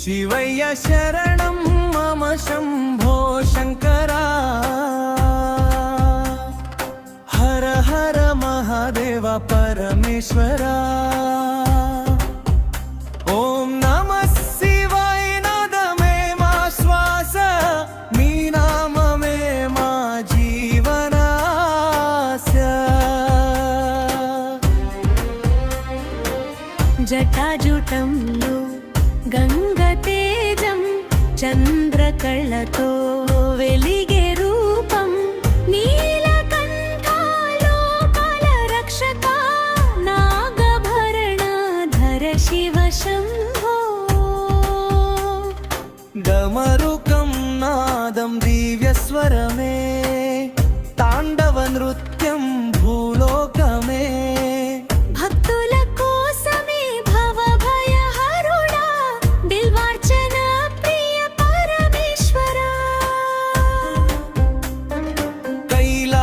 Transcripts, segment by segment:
శివయ్య శరణం మమ శంభో శంకరా హర హర మహాదేవ పరమేశ్వరా ఓం నమః శివాయ నాదమే మా శ్వాస మీ నామమే మా జీవనాస్య జటాజుటంలో గంగ తేజం చంద్రకళతో వెలిగే రూపం నీలకంఠాలోకాల రక్షక నాగభరణధర శివ శంభో డమరుకం నాదం దివ్యస్వరమే తాండవ నృత్యం భూలోకమే భక్తుల కోసమే భవభయహరుడా బిల్వార్చన ప్రియ పరమేశ్వరా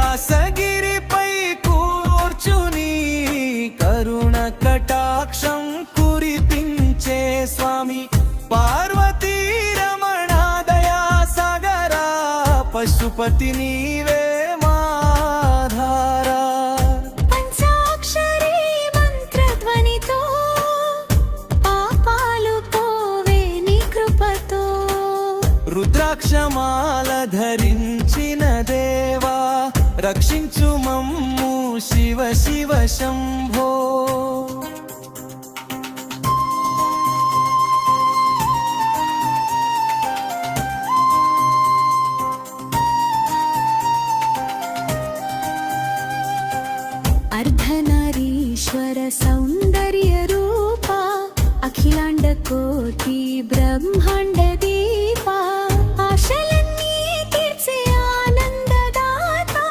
కైలాసగిరిపై కూర్చుని కరుణ కటాక్షం కురిపించే స్వామి పార్వతీ రమణ దయా సాగరా పశుపతి నీవే మాధారా పంచాక్షరీ మంత్రధ్వనితో పాపాలు పోవే నీ కృపతో రుద్రాక్షమాల ధరించిన దేవా రక్షించు మమ్ము శివ శివ శంభో अर्धनारीश्वर सौन्दर्य रूपा अखिलांड कोटि ब्रह्मांड दीपा आशलन्नी तीर्चे आनंददाता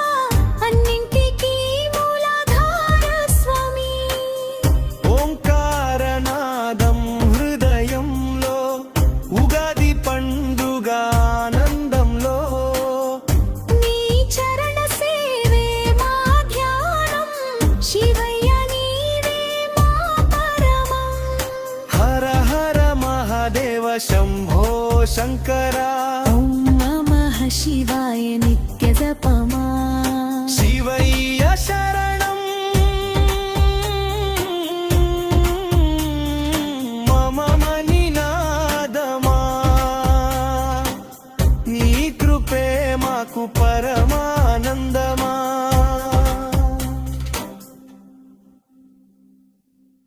अन्निंटिकी मूलाधार स्वामी ఓంకారనాదం హృదయంలో ఉగాది పండుగ ఆనందంలో నీ చరణ సేవే మా ధ్యానం శివయ్య నీవే మా పరమం హర హర మహాదేవ శంభో శంకరా ఓం నమః శివాయ నిత్య జపమా శివయ్య శరణం మమ మణినాదమా నీ కృపే మాకు పర